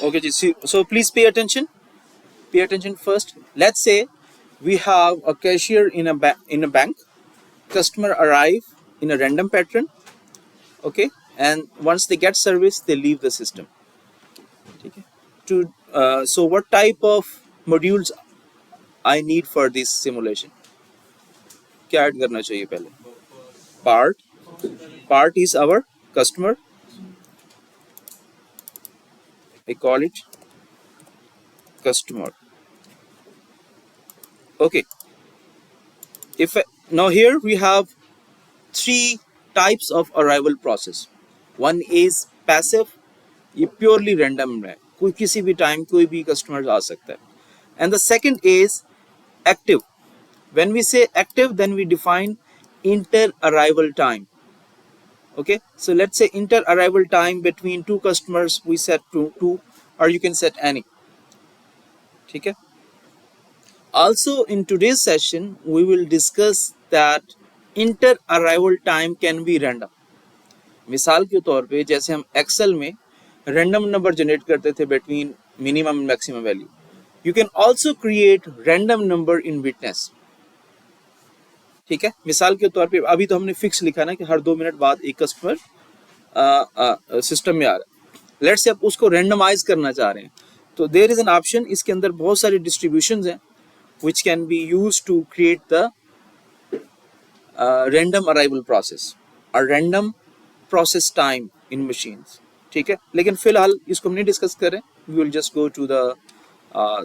Okay, so please pay attention. Pay attention first. Let's say we have a cashier in a bank. Customer arrive in a random pattern. Okay, and once they get service, they leave the system. Okay. So what type of modules I need for this simulation? क्या add करना चाहिए पहले? Part is our customer. I call it customer. Okay. Now here we have three types of arrival process. One is passive, ये purely random है, कोई किसी भी time कोई भी customer आ सकता है. And the second is active. When we say active, then we define inter arrival time. Okay, so let's say inter arrival time between two customers, we set to 2, or you can set any. Okay. Also in today's session we will discuss that inter arrival time can be random. मिसाल के तौर पे जैसे हम Excel में random number generate करते थे between minimum and maximum value, you can also create random number in witness. ठीक है, मिसाल के तौर पे अभी तो हमने फिक्स लिखा ना कि हर 2 मिनट बाद एक कस्टमर सिस्टम में आ रहा है. लेट्स से आप उसको रैंडमाइज करना चाह रहे हैं, तो देयर इज एन ऑप्शन. इसके अंदर बहुत सारी डिस्ट्रीब्यूशंस हैं which can be used to create the random arrival process or random process time in machines. ठीक है, लेकिन फिलहाल इसको हम नहीं डिस्कस कर रहे हैं. we will just go to the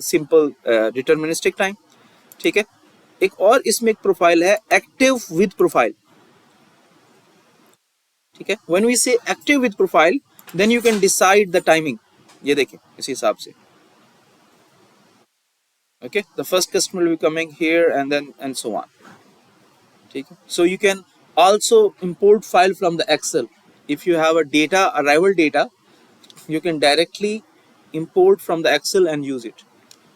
simple deterministic time. ठीक है, एक और इसमें एक प्रोफाइल है active with profile. ठीक है, when we say active with profile then you can decide the timing. ये देखिए इस हिसाब से. Okay, the first customer will be coming here and so on. Okay, so you can also import file from the Excel. If you have a data arrival data, you can directly import from the Excel and use it.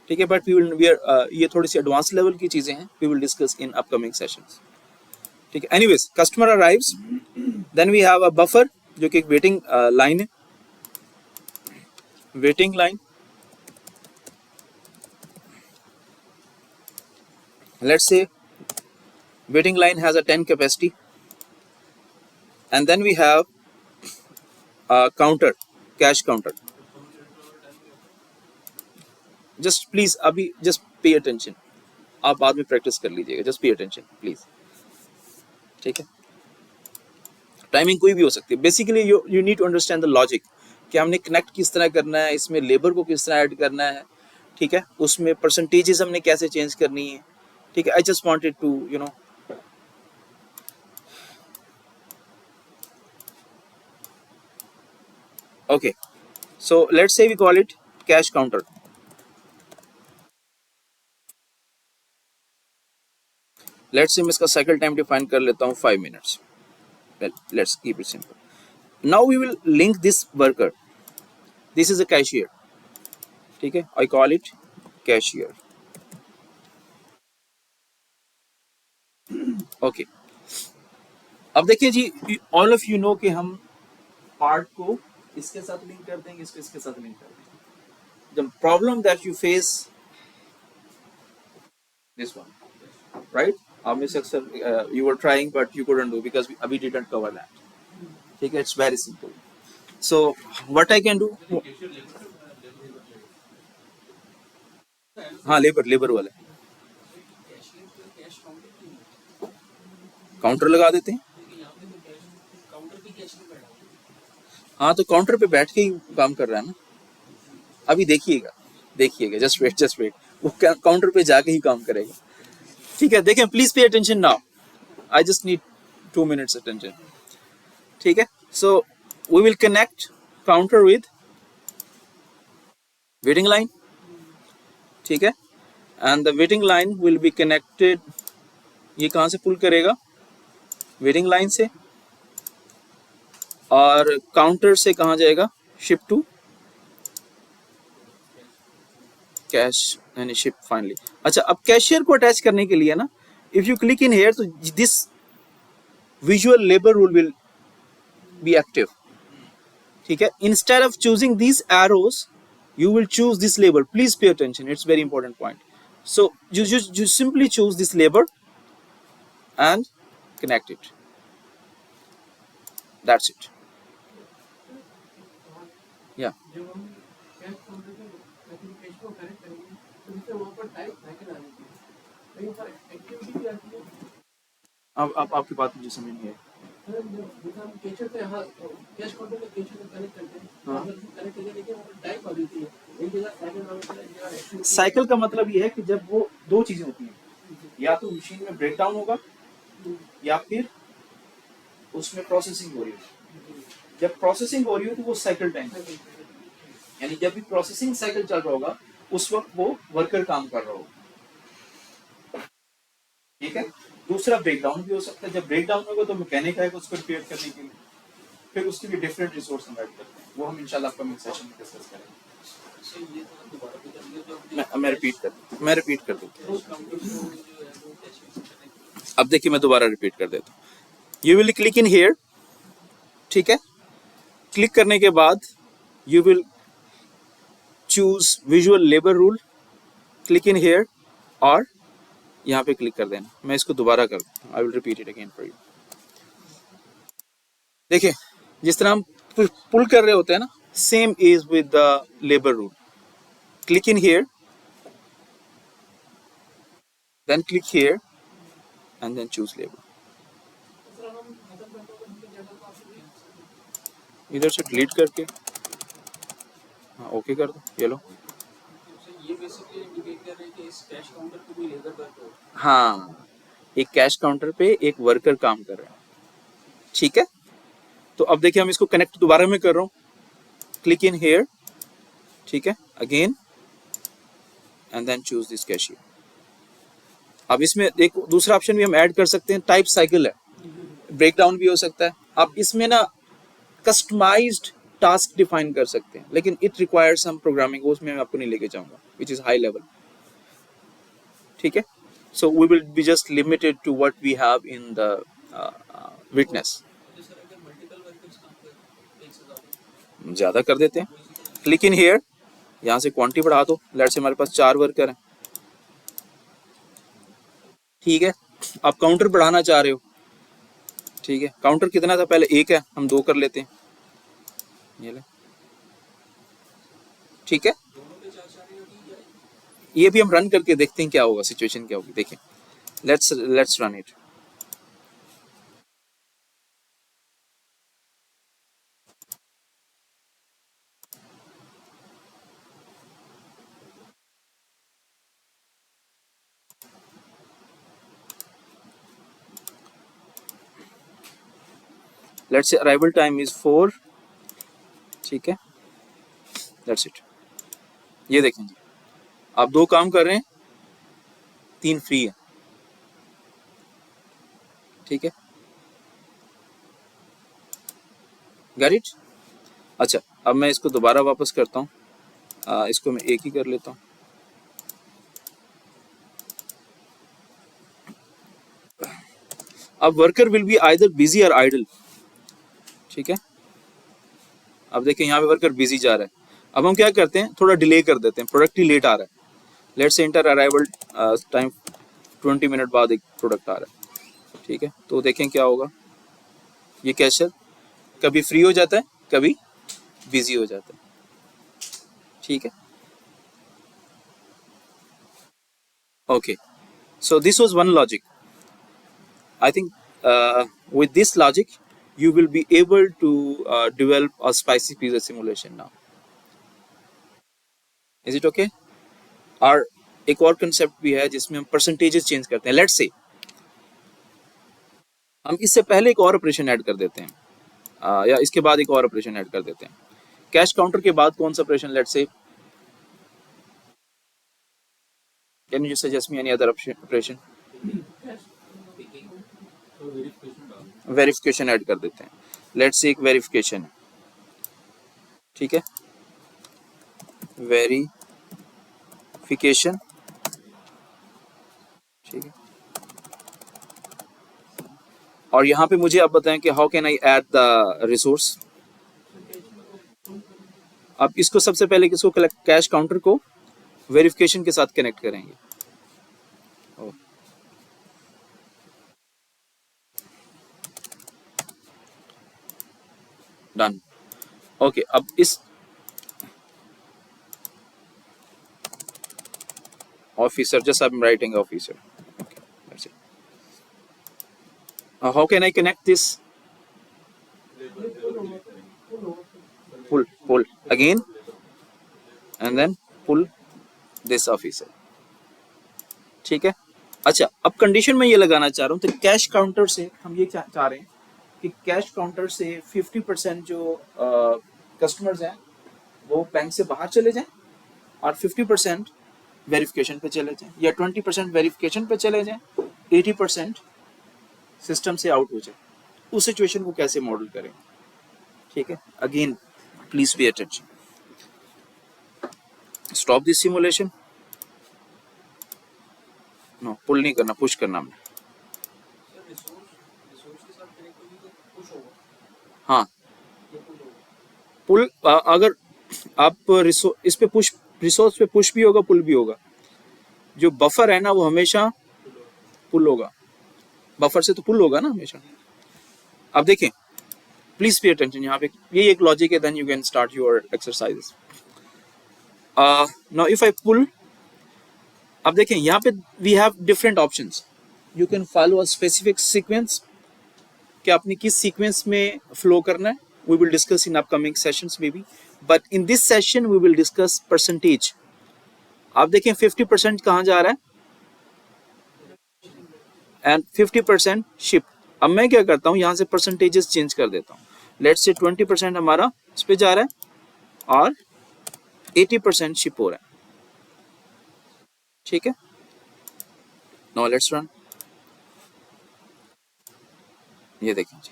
Okay, but ये थोड़ी सी advanced level की चीजें हैं, we will discuss in upcoming sessions. ठीक है, anyways, customer arrives, then we have a buffer जो कि एक waiting line है, waiting line. Let's say waiting line has a 10 capacity, and then we have a counter, cash counter. Just please अभी just pay attention. आप बाद में practice कर लीजिएगा. Just pay attention please. ठीक है, टाइमिंग कोई भी हो सकती है. Basically you need to understand the logic कि हमने कनेक्ट किस तरह करना है, इसमें लेबर को किस तरह ऐड करना है. ठीक है, उसमें परसेंटेजेस हमने कैसे चेंज करनी है. ठीक है, I just wanted to okay, so let's say we call it cash counter. Let's say मैं इसका cycle time define कर लेता हूँ 5 minutes. Well, let's keep it simple. Now we will link this worker. This is a cashier. ठीक है, I call it cashier. Okay. अब देखिए जी, all of you know कि हम पार्ट को इसके साथ लिंक कर देंगे, इसके साथ लिंक कर देंगे. The problem that you face, this one, right? आप में से अक्सर you were trying but you couldn't do because we didn't cover that. ठीक है, it's very simple. So what I can do? हाँ, लेबर वाले काउंटर लगा देते हैं. हाँ, तो काउंटर पे बैठ के ही काम कर रहा है ना. अभी देखिएगा जस्ट वेट, वो काउंटर पे जाके ही काम करेगा. ठीक है, देखें, please pay attention now. I just need 2 minutes attention. ठीक है, so we will connect counter with waiting line. ठीक है, and the waiting line will be connected. ये कहाँ से पुल करेगा? वेटिंग लाइन से. और काउंटर से कहाँ जाएगा? शिप टू कैश यानी शिप फाइनली. अच्छा, अब कैशियर को अटैच करने के लिए ना, if you click in here तो this visual labour rule will be active. ठीक है, instead of choosing these arrows you will choose this label. Please pay attention, it's very important point. So you simply choose this label and connect it. That's it. Yeah. अब आपकी बात मुझे समझ नहीं आई। Cycle का मतलब ये है कि जब वो दो चीजें होती हैं, या तो मशीन में ब्रेक डाउन होगा या फिर उसमें प्रोसेसिंग हो रही है। जब प्रोसेसिंग हो रही हो तो वो साइकिल टाइम, यानी जब भी प्रोसेसिंग साइकिल चल रहा होगा उस वक्त वो वर्कर काम कर रहा होगा। ठीक है। दूसरा ब्रेकडाउन भी हो सकता है, जब ब्रेकडाउन होगा तो मैकेनिक आएगा उसको रिपेयर करने के लिए, फिर उसके लिए डिफरेंट रिसोर्स हम ऐड करते हैं, वो हम इंशाल्लाह अपकमिंग सेशन में डिस्कस करेंगे। मैं रिपीट कर देता हूँ। अब देखिए मैं दोबारा रिपीट कर देता हूँ। You will click in here, ठीक है। क्लिक करने के बाद you will choose visual labour rule, click in here और यहाँ पे क्लिक कर देना। मैं इसको दोबारा कर दूँ, I will repeat it again for you. देखिए जिस तरह हम पुल कर रहे होते हैं ना, same is with the labour rule. Click in here, then click here and then choose labour. इधर से डिलीट करके हाँ ओके कर दो, ये लो। ये बेसिकली इंडिकेट कर रहे हैं कि इस कैश काउंटर पे कोई लेबर वर्कर हो। हाँ, एक कैश काउंटर पे एक वर्कर काम कर रहा है। ठीक है। तो अब देखिए हम इसको कनेक्ट दोबारा में कर रहा हूँ। क्लिक इन हियर, ठीक है, again and then choose this cashier. अब इसमें एक दूसरा ऑप्शन भी हम ऐड कर सकते हैं, टाइप साइकिल है, ब्रेकडाउन भी हो सकता है। आप इसमें ना कस्टमाइज्ड टास्क डिफाइन कर सकते हैं, लेकिन इट रिक्वायर्स सम प्रोग्रामिंग, उसमें मैं आपको नहीं लेके जाऊंगा, विच इज हाई लेवल। ठीक है। So we will be just limited to what we have in the witness. ज्यादा कर देते हैं। क्लिक इन हियर, यहाँ से क्वांटिटी बढ़ा दो। लेट्स से हमारे पास 4 वर्कर हैं। ठीक है। आप काउंटर बढ़ाना चाह रहे हो, ठीक है। काउंटर कितना था पहले, 1 है, हम 2 कर लेते हैं, ये ले। ठीक है। ये भी हम रन करके देखते हैं क्या होगा, सिचुएशन क्या होगी। देखिए let's run it. Let's say arrival time is 4। ठीक है, दैट्स इट। ये देखें जी, आप 2 काम कर रहे हैं, 3 फ्री है। ठीक है, गॉट इट। अच्छा, अब मैं इसको दोबारा वापस करता हूँ, इसको मैं 1 ही कर लेता हूँ। अब worker will be either busy और आइडल। ठीक है, अब देखिए यहाँ पे वर्कर बिजी जा रहा है। अब हम क्या करते हैं, थोड़ा डिले कर देते हैं, प्रोडक्ट ही लेट आ रहा है। Let's say inter arrival time 20 minute बाद एक प्रोडक्ट आ रहा है। ठीक है, तो देखें क्या होगा। ये कैशियर कभी फ्री हो जाता है, कभी बिजी हो जाता है। ठीक है, okay. So this was one logic. I think with this logic, you will be able to develop a spicy pizza simulation now. Is it okay? और एक और कंसेप्ट भी है जिसमें हम परसेंटेजेस चेंज करते हैं। लेट्स से हम इससे पहले एक और ऑपरेशन ऐड कर देते हैं, या इसके बाद एक और ऑपरेशन ऐड कर देते हैं। कैश काउंटर के बाद कौन सा operation? Let's say, can you suggest me any other operation? Verification add कर देते हैं। लेट्स से एक वेरिफिकेशन है। ठीक है, वेरिफिकेशन। ठीक है, और यहाँ पे मुझे आप बताएं कि how can I add the resource. अब इसको सबसे पहले किसको कैश काउंटर को वेरिफिकेशन के साथ कनेक्ट करेंगे। डन। ओके, अब इस officer, just I'm writing officer. Okay, that's it. How can I connect this? Pull again and then pull this officer. ठीक है। अच्छा, अब कंडीशन में ये लगाना चाह रहा हूँ, तो कैश काउंटर से हम ये चाह रहे हैं कि कैश काउंटर से 50% जो कस्टमर्स हैं वो बैंक से बाहर चले जाएं और 50% वेरिफिकेशन पे चले जाएं, या 20% वेरिफिकेशन पे चले जाएं, 80% सिस्टम से आउट हो जाए। उस सिचुएशन को कैसे मॉडल करें? ठीक है, again please pay attention, stop this simulation. No, pull नहीं करना, पुश करना हमने। हाँ, पुल अगर आप इस पे पुश, रिसोर्स पे पुश भी होगा, पुल भी होगा। जो बफर है ना वो हमेशा पुल होगा, बफर से तो पुल होगा ना हमेशा। अब देखें, प्लीज पे अटेंशन, यहाँ पे ये एक लॉजिक है, then you can start your exercises. Now if I pull, अब देखें यहाँ पे we have different options, you can follow a specific sequence, कि आपने किस सीक्वेंस में फ्लो करना है, we will discuss in upcoming sessions maybe, but in this session we will discuss percentage. आप देखें 50% कहाँ जा रहा है एंड 50% शिप। अब मैं क्या करता हूँ, यहाँ से परसेंटेजेस चेंज कर देता हूँ। लेट्स से 20% हमारा इस पे जा रहा है और 80% शिप हो रहा है। ठीक है, नाउ लेट्स रन। ये देखें जी,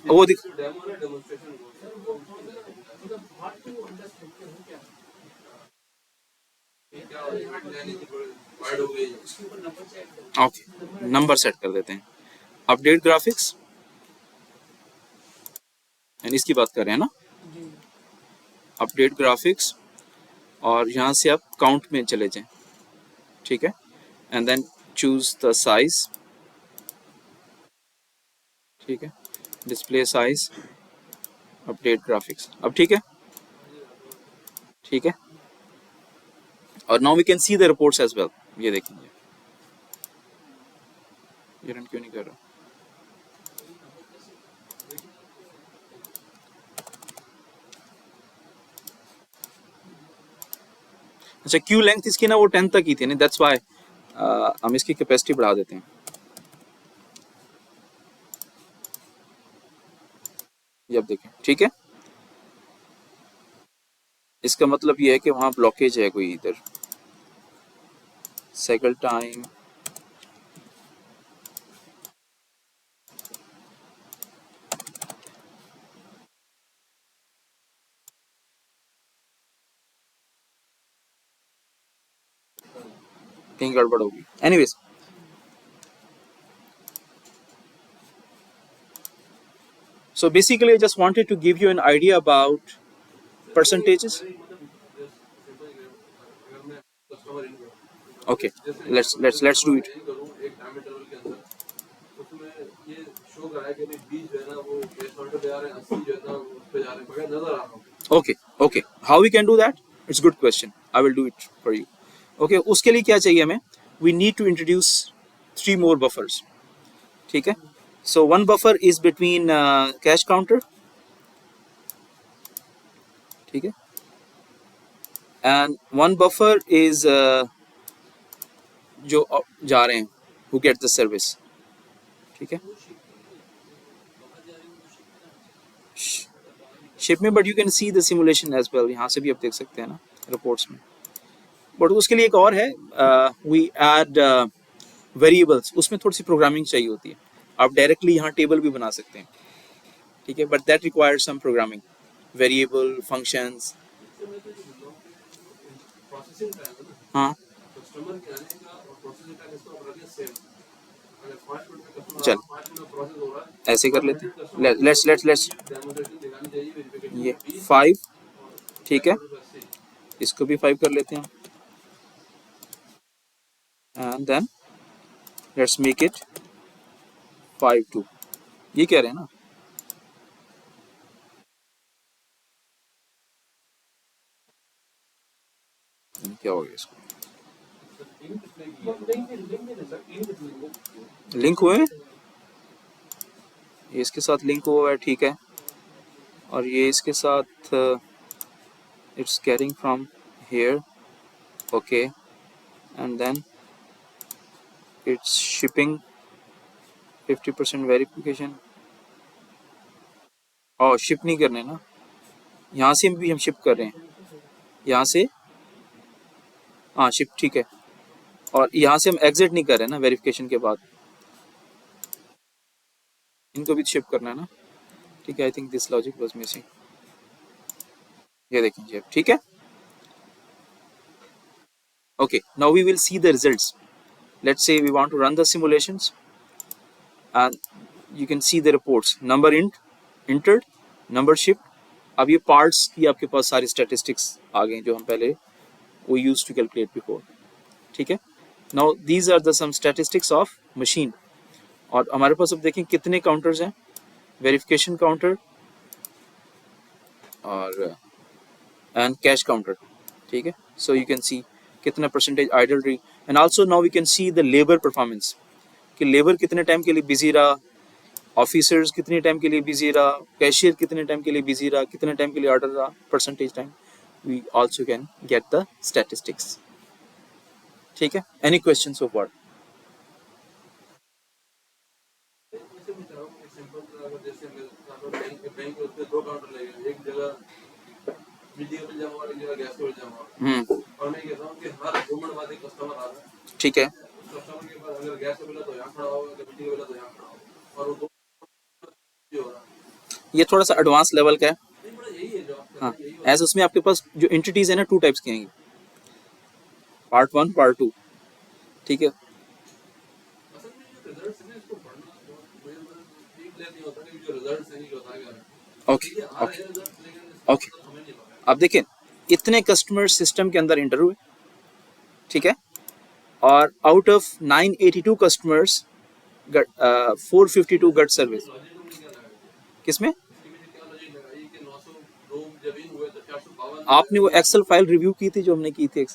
वो दिख, ओके, नंबर सेट कर देते हैं। अपडेट ग्राफिक्स, एंड इसकी बात कर रहे हैं ना, अपडेट ग्राफिक्स, और यहाँ से आप काउंट में चले जाएं। ठीक है, and then choose the size. ठीक है, डिस्प्ले साइज, अपडेट ग्राफिक्स। अब ठीक है, ठीक है, और now we can see the reports as well. ये देखेंगे, ये रन क्यों नहीं कर रहा? अच्छा, क्यू लेंथ इसकी ना वो 10 तक ही थी, नहीं, दैट्स व्हाई हम इसकी कैपेसिटी बढ़ा देते हैं। ये अब देखें, ठीक है, इसका मतलब ये है कि वहां ब्लॉकेज है कोई इधर। साइकिल टाइम, कहीं गड़बड़ होगी। Anyways, so basically I just wanted to give you an idea about percentages. Okay, let's do it. Okay, how we can do that? It's a good question, I will do it for you. Okay, उसके लिए क्या चाहिए हमें? We need to introduce 3 more buffers. ठीक है, so one buffer is between cash counter, ठीक है, and one buffer is जो जा रहे हैं who get the service. ठीक है, शिप में, but you can see the simulation as well, यहाँ से भी आप देख सकते हैं ना रिपोर्ट्स में। बट उसके लिए एक और है, वी ऐड वेरिएबल्स, उसमें थोड़ी सी प्रोग्रामिंग चाहिए होती है। आप डायरेक्टली यहाँ टेबल भी बना सकते हैं। ठीक है, but that requires some programming, variable functions. हाँ चल ऐसे कर लेते हैं, लेट्स ये 5, ठीक है, इसको भी 5 कर लेते हैं, and then let's make it 5 2, ये कह रहे हैं ना। क्या हो गया इसको, लिंक हुए, ये इसके साथ लिंक हुआ है, ठीक है, और ये इसके साथ it's carrying from here, okay, and then it's shipping 50% verification. और शिप नहीं करने ना, यहाँ से भी हम शिप कर रहे हैं, यहाँ से, हाँ शिप ठीक है, और यहाँ से हम एग्जिट नहीं कर रहे ना वेरिफिकेशन के बाद, इनको भी शिप करना है ना, ठीक है। I think this logic was missing, ये देखें जी, ठीक है। Okay, now we will see the results. Let's say we want to run the simulations and you can see the reports, number entered, number shipped। अब ये parts की आपके पास सारी statistics आ गए जो हम पहले we used to calculate before, ठीक है। Now these are the some statistics of machine, और हमारे पास अब देखें कितने counters हैं, verification counter और and cache counter, ठीक है। So you can see कितना परसेंटेज आइडल रही, and also now we can see the labour performance, कि लेबर कितने टाइम के लिए बिजी रहा, ऑफिसर्स कितने टाइम के लिए बिजी रहा, कैशियर कितने टाइम के लिए बिजी रहा, कितने टाइम के लिए ऑर्डर रहा, percentage time, we also can get the statistics, ठीक है। Any question so far? और मैं कहता हूं कि हर 2 मिनट बाद एक कस्टमर आ रहा है, ठीक है, कस्टमर के पास अगर गैस मिला तो यहां खड़ा होगा, कभी मिला तो यहां खड़ा होगा, और वो 2 हो रहा है। ये थोड़ा सा एडवांस लेवल का है, यही है जो हाँ, एज उसमें आपके पास जो एंटिटीज है ना 2 टाइप्स की आएंगी, पार्ट 1 पार्ट 2, ठीक है। असल में जो रिजल्ट्स है इसको पढ़ना मुझे ठीक नहीं होता कि जो रिजल्ट्स हैं ये होता है। ओके ओके ओके, अब देखिए इतने कस्टमर सिस्टम के अंदर इंटर हुए, ठीक है, और out of 982 customers 452 got service, किसमें आपने वो एक्सेल फाइल रिव्यू की थी जो हमने की थी,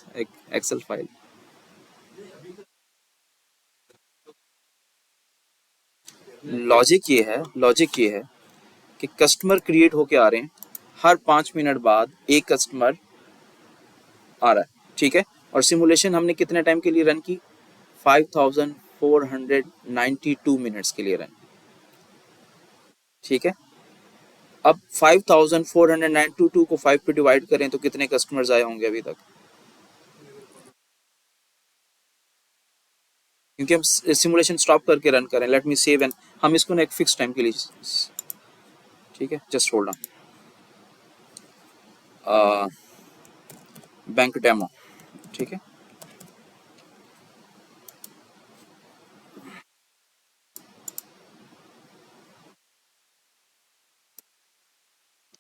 एक्सेल फाइल, लॉजिक ये है कि कस्टमर क्रिएट होके आ रहे हैं, हर 5 मिनट बाद एक कस्टमर आ रहा है, ठीक है, और सिमुलेशन हमने कितने टाइम के लिए रन की, 5492 मिनट्स के लिए रन, ठीक है। अब 5492 को 5 पे डिवाइड करें तो कितने कस्टमर्स आए होंगे अभी तक, क्योंकि हम सिमुलेशन स्टॉप करके रन करें, लेट मी सेव एंड हम इसको ना एक फिक्स टाइम के लिए, ठीक है, just hold on, bank demo, ठीक है,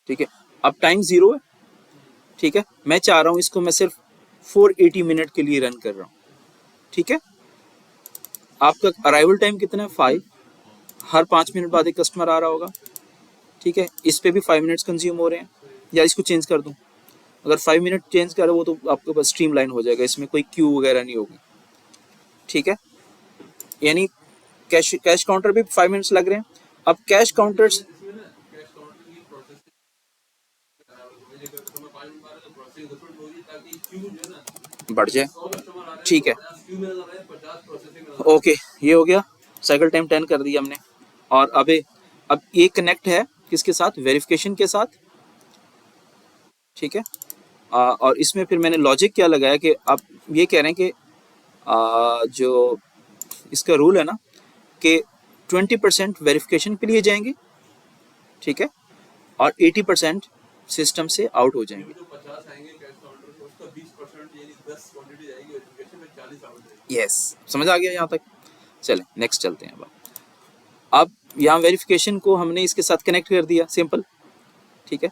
ठीक है। अब टाइम 0 है, ठीक है, मैं चाह रहा हूं इसको मैं सिर्फ 480 मिनट के लिए रन कर रहा हूं, ठीक है। आपका अराइवल टाइम कितना है, 5, हर 5 मिनट बाद एक कस्टमर आ रहा होगा, ठीक है, इस पे भी 5 मिनट्स कंज्यूम हो रहे हैं, या इसको चेंज कर दूं, अगर 5 मिनट चेंज करें वो तो आपके पास स्ट्रीमलाइन हो जाएगा, इसमें कोई क्यू वगैरह नहीं होगी, ठीक है, यानी कैश काउंटर भी 5 मिनट्स लग रहे हैं। अब कैश काउंटर्स बढ़ जाए, ठीक है, ओके, ये हो गया, साइकिल टाइम 10 कर दिया हमने, और अब ये कनेक्ट है किसके साथ, वेरिफिकेशन के साथ, ठीक है। और इसमें फिर मैंने लॉजिक क्या लगाया कि आप ये कह रहे हैं कि जो इसका रूल है ना कि 20% वेरिफिकेशन के लिए जाएंगे, ठीक है, और 80% सिस्टम से आउट हो जाएंगे। जो 50 आएंगे कैश काउंटर पे, उसका 20% यानी 10 क्वांटिटी जाएगी वेरिफिकेशन में, 40 आउट जाएगी। यस, समझ आ गया यहाँ तक। चलें नेक्स्ट चलते हैं। अब यहाँ वेरिफिकेशन को हमने इसके साथ कनेक्ट कर दिया, सिंपल, ठीक है।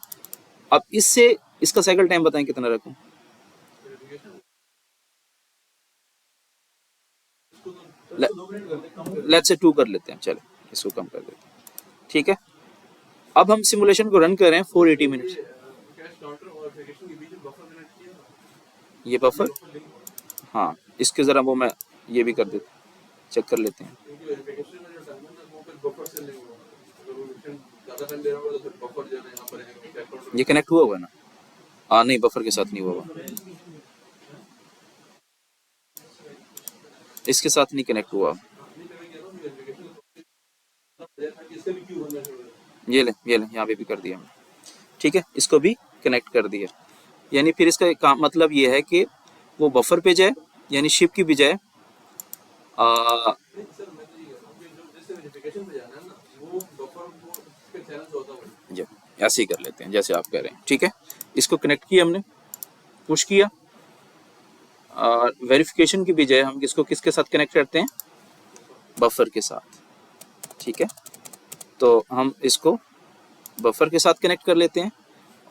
अब इससे इसका साइकिल टाइम बताएं कितना रखूं? वेरिफिकेशन लेट्स से 2 कर लेते हैं, चलो इसको कम कर देते हैं, ठीक है। अब हम सिमुलेशन को रन कर रहे हैं 480 मिनट्स। कैश काउंटर और वेरिफिकेशन के बीच में बफर कनेक्ट किया था। ये बफर, हाँ इसके ज़रा वो मैं ये भी कर देता, चेक कर लेते हैं। क्योंकि वेरिफिकेशन में जो टाइम है ना वो फिर बफर से लिंक होगा। अगर वो वेरिफिकेशन ज़्यादा टाइम ले रहा होगा तो फिर बफर जो है यहाँ पर है कैश काउंटर। ये कनेक्ट हुआ होगा ना? हाँ नहीं, बफर के साथ नहीं हुआ होगा, इसके साथ नहीं कनेक्ट हुआ। ये ले यहाँ पे भी कर दिया हमने, ठीक है, इसको भी कनेक्ट कर दिया। यानी फिर इसका काम मतलब ये है कि वो बफर पे जाए, यानी शिप की बजाय ऐसे ही कर लेते हैं जैसे आप कह रहे हैं, ठीक है। इसको कनेक्ट किया हमने, पुश किया, और वेरिफिकेशन की बजाय हम इसको किसके साथ कनेक्ट करते हैं? बफर के साथ, ठीक है। तो हम इसको बफर के साथ कनेक्ट कर लेते हैं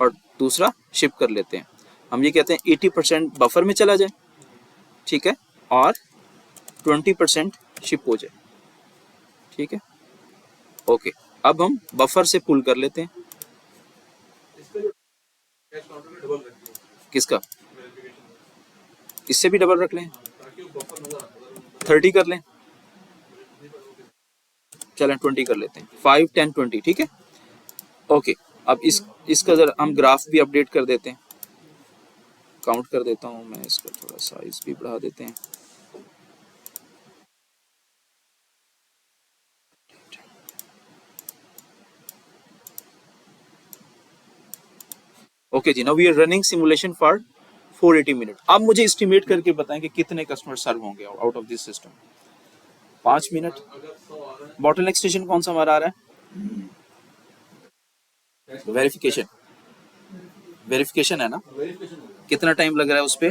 और दूसरा शिप कर लेते हैं। हम ये कहते हैं 80% बफर में चला जाए, ठीक है, और 20% शिप हो जाए, ठीक है। ओके, अब हम बफर से पुल कर लेते हैं। किसका? इससे भी डबल रख लें, 30 कर लें, चलें 20 कर लेते हैं, 5, 10, 20, ठीक है। ओके, अब इसका जरा हम ग्राफ भी अपडेट कर देते हैं, काउंट कर देता हूँ मैं, इसका थोड़ा साइज भी बढ़ा देते हैं। ओके जी, now we are running simulation for 480 minute. अब मुझे एस्टिमेट करके बताएं कि कितने कस्टमर सर्व होंगे out of this system. 5 minute. Bottleneck station कौन सा हमारा आ रहा है? वेरिफिकेशन, वेरिफिकेशन है ना? कितना टाइम लग रहा है उस पर?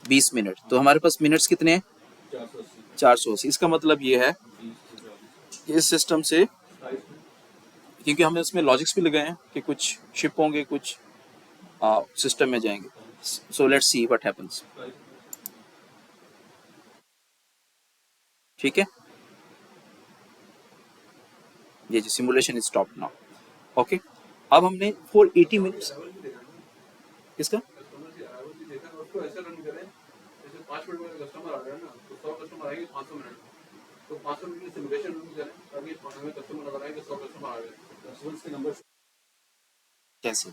20 मिनट। तो हमारे पास मिनट्स कितने हैं? 480। इसका मतलब ये है इस सिस्टम से, क्योंकि हमने उसमें लॉजिक्स भी लगाए हैं कि कुछ शिप होंगे, कुछ सिस्टम में जाएंगे। So let's see what happens, ठीक है। ये जी simulation is stop now. Okay, अब हमने 480 मिनट्स, किसका? उसको ऐसा रन करें जैसे 5 मिनट में कस्टमर आ रहा है ना, तो 100 कस्टमर आएंगे 500 मिनट में, तो 500 मिनट में सिमुलेशन रन करें ताकि हमें कस्टमर नजर आए कि 100 कस्टमर आ गए। कस्टमर्स के नंबर कैसे?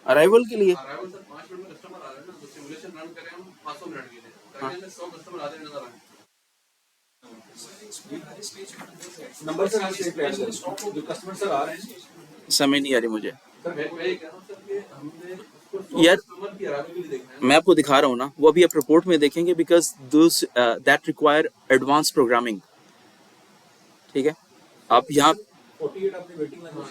अराइवल के लिए? अराइवल सर 5 मिनट में कस्टमर आ रहे हैं ना, तो सिमुलेशन रन करें हम 500 मिनट के लिए ताकि हमें 100 कस्टमर आते नजर आए। नंबर सर जो कस्टमर सर आ रहे हैं, समझ नहीं आ रही मुझे सर। मैं ये कह रहा हूं सर कि हमने उसको यार, कस्टमर की अराइवल के लिए देखना है। मैं आपको दिखा रहा हूँ ना, वो अभी आप रिपोर्ट में देखेंगे, because those that require advance programming, ठीक है। आप यहाँ 48 आपने वेटिंग लाइन में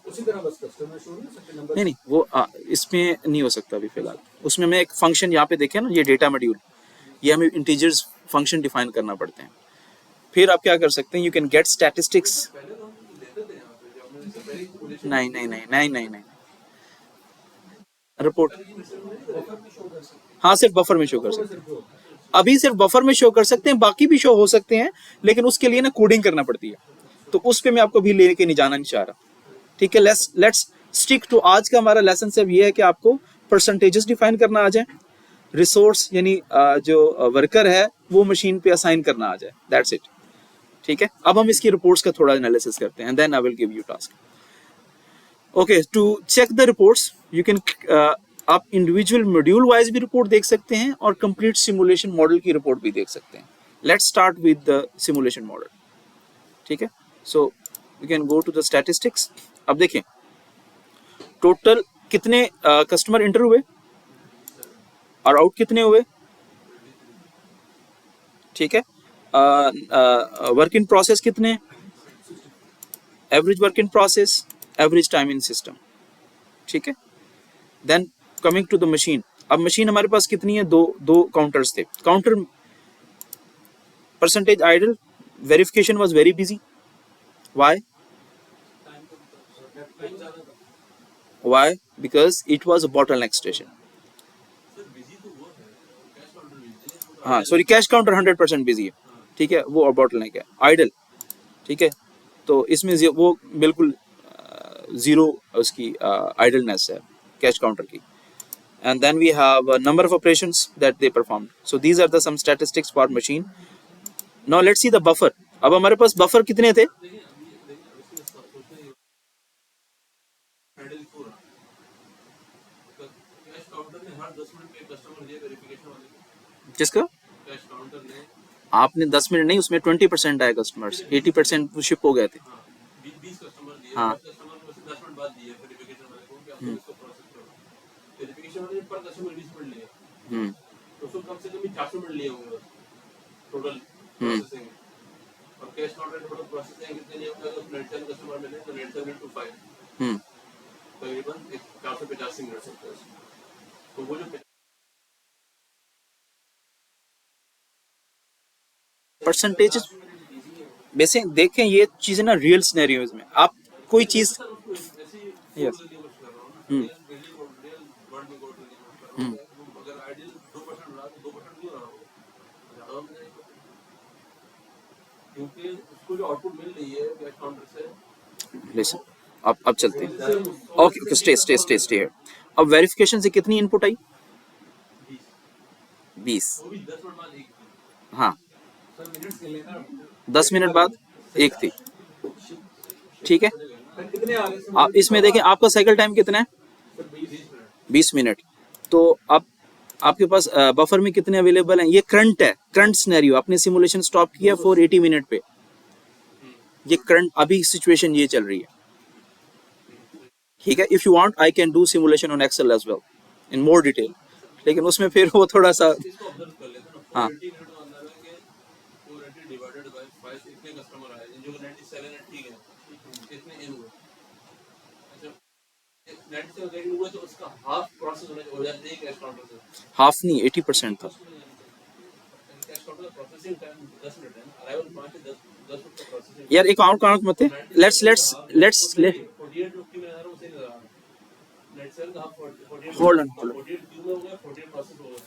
उसी तरह बस कस्टमर शो नहीं सकते नंबर। नहीं वो इसमें नहीं हो सकता अभी फिलहाल। उसमें मैं एक फंक्शन यहाँ पे देखे ना, ये डेटा मॉड्यूल, ये हमें इंटीजर्स फंक्शन डिफाइन करना पड़ते हैं। फिर आप क्या कर सकते हैं, यू कैन गेट स्टैटिस्टिक्स। नहीं, रिपोर्ट, हाँ सिर्फ बफर में शो कर सकते हैं, अभी सिर्फ बफर में शो कर सकते हैं, बाकी भी शो हो सकते हैं, लेकिन उसके लिए ना कोडिंग करना पड़ती है, तो उस पे मैं आपको भी लेके नहीं जाना नहीं चाह रहा, ठीक है। लेट्स स्टिक टू आज का हमारा लेसन सिर्फ ये है कि आपको परसेंटेजेस डिफाइन करना आ जाए, रिसोर्स यानी जो वर्कर है वो मशीन पे असाइन करना आ जाए, दैट्स इट, ठीक है। अब हम इसकी रिपोर्ट्स का थोड़ा एनालिसिस करते हैं, then I will give you task. Okay, to check the reports you can, आप इंडिविजुअल मॉड्यूल वाइज भी रिपोर्ट देख सकते हैं और कंप्लीट सिमुलेशन मॉडल की रिपोर्ट भी देख सकते हैं। Let's start with the simulation model, ठीक है। So we can go to the statistics. अब देखें टोटल कितने कस्टमर इंटर हुए और आउट कितने हुए, ठीक है। वर्क इन प्रोसेस कितने, average work in process, average time in system, ठीक है। Then coming to the machine, अब मशीन हमारे पास कितनी है, दो काउंटर्स थे। Counter percentage idle, verification was very busy, why why because it was a bottleneck station. हाँ सॉरी, कैश काउंटर 100% बिजी है, ठीक है, वो बॉटलनेक है। आइडल, ठीक है, तो इसमें वो बिल्कुल जीरो उसकी आइडलनेस है कैश काउंटर की। And then we have a number of operations that they performed. So these are the some statistics for machine. Now let's see the buffer. अब हमारे पास बफर कितने थे? किसका? आपने 10 मिनट नहीं, उसमें 20% आए कस्टमर्स, 80% शिप हो गए थे। हाँ तो उसको कम से कम 400 मिनट लिए होंगे टोटल प्रोसेसिंग। और कैश काउंटर टोटल प्रोसेसिंग कितने लिए होंगे? अगर 97 कस्टमर मिले तो 97 into 5 तकरीबन 485 मिनट सकते हैं। तो वो जो परसेंटेज वैसे देखें, ये चीजें ना रियल सिनेरियोज में आप कोई चीज यस अगर आइडियल 2% रहा तो 2% क्यों रहा होगा? ज्यादा होना चाहिए, क्योंकि उसको जो आउटपुट मिल रही है कैश काउंटर से। लिसन, अब चलते हैं। Okay okay, stay. अब वेरिफिकेशन से कितनी इनपुट आई? 20। वो भी 10 मिनट बाद एक। हाँ 10 मिनट बाद एक थी, ठीक है। आप इसमें देखें आपका साइकिल टाइम कितना है? 20 मिनट। तो अब आपके पास बफर में कितने अवेलेबल हैं? ये करंट है, करंट सिनेरियो। आपने सिमुलेशन स्टॉप किया 480 मिनट पे, ये करंट अभी सिचुएशन ये चल रही है, ठीक है। If you want I can do simulation on Excel as well in more detail, लेकिन उसमें फिर वो थोड़ा सा हाँ डिवाइडेड बाय 5 इतने कस्टमर आए जो 97 है, ठीक है, कितने इन हुए? अच्छा 97 इन हुए तो उसका हाफ प्रोसेस हो जाता है कैश काउंटर से। हाफ नहीं 80% था। Cash counter processing time 10 minute है, अराइवल 5 से 10 मिनट का प्रोसेसिंग। यार एक और काउंट मत है, लेट्स 48 रुपए में आ रहा हूं, सही लगा। 97 का हाफ 48 होल्ड ऑन 48 क्यों हो गया? 48 प्रोसेस हो गया,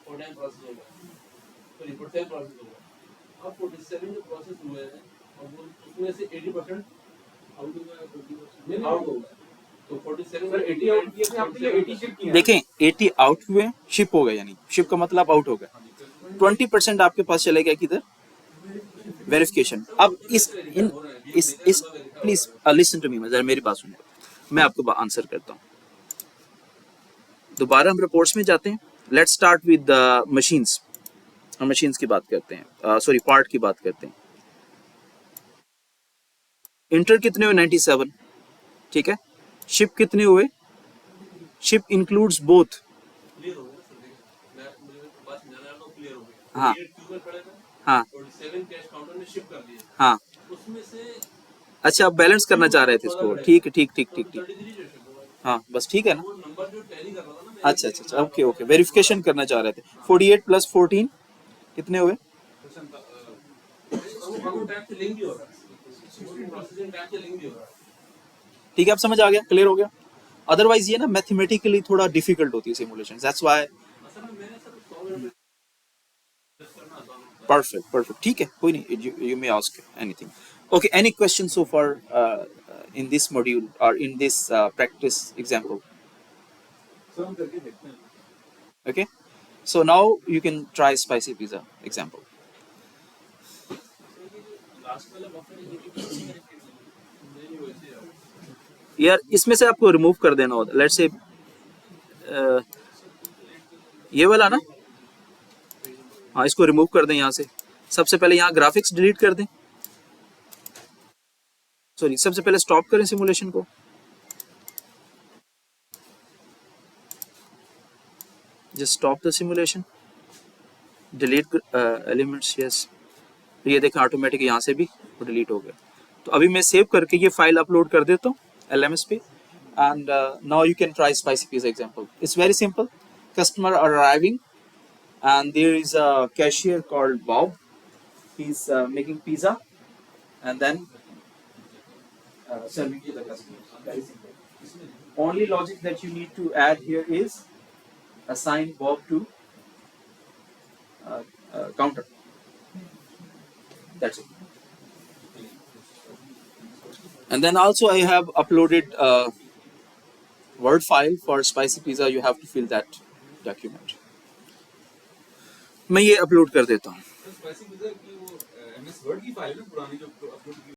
49 प्रोसेस हो गया, तो 47 प्रोसेस हो गया। अब 47 जो प्रोसेस हुए हैं और वो उसमें से 80% आउट हो गया, 40% आउट हो गया। तो 47 में 80 आउट किए थे आपने, 80 शिप किए। देखें 80 आउट हुए, शिप हो गए, यानी शिप का मतलब आउट हो गया। 20% आपके पास चले गया किधर? वेरिफिकेशन। अब इस प्लीज लिसन टू मी, जरा मेरी बात सुनिए, मैं आपको आंसर करता हूँ। दोबारा हम रिपोर्ट्स में जाते हैं। Let's start with the machines. हम मशीन्स की बात करते हैं, सॉरी पार्ट की बात करते हैं। इंटर कितने हुए? 97, ठीक है। शिप कितने हुए? Ship includes both. क्लियर हो गया सर, मैं मुझे बात समझाना है तो क्लियर हो गया। हाँ 48 क्यू में पड़ेगा, हाँ 47 कैश काउंटर ने शिप कर दिए, हाँ। उसमें से अच्छा आप बैलेंस करना चाह रहे थे इसको, ठीक है, ठीक। 33 जो शिप हुआ, हाँ बस ठीक है ना। वो नंबर जो टैली कर रहा था ना मैं, अच्छा ओके, वेरिफिकेशन करना चाह रहे थे। 48 + 14 कितने हुए? वो टाइम से लिंक भी हो रहा है, प्रोसेसिंग टाइम से लिंक भी हो रहा है। ठीक है, अब समझ आ गया, क्लियर हो गया। अदरवाइज ये ना मैथमेटिकली थोड़ा डिफिकल्ट होती है सिमुलेशन, दैट्स व्हाई। असल में मैंने सर 100 मिनट करना आसान होता है। परफेक्ट, ठीक है, कोई नहीं, you may ask anything. Okay, any question so far in this module और in this practice example? Sir हम करके देखते हैं। Okay, so now you can try spicy pizza example. Last वाला बफर ये कि नहीं वैसे यार, यार इसमें से आपको रिमूव कर देना होता, लेट्स से ये वाला ना, हाँ इसको रिमूव कर दें यहाँ से। सबसे पहले यहाँ ग्राफिक्स डिलीट कर दें, सॉरी सबसे पहले स्टॉप करें सिमुलेशन को। Just stop the simulation, delete elements, yes. ये देखें ऑटोमेटिक यहाँ से भी वो डिलीट हो गया। तो अभी मैं सेव करके ये फाइल अपलोड कर देता हूँ LMS पे and now you can try spicy pizza example. It's very simple. Customer arriving and there is a cashier called Bob. He's making pizza and then serving to the customer. Very simple. Only logic that you need to add here is assign Bob to counter. That's it. And then also I have uploaded a Word file for spicy pizza. You have to fill that document. मैं ये upload कर देता हूँ. Spicy pizza की वो MS word की file है पुरानी जो अपलोड की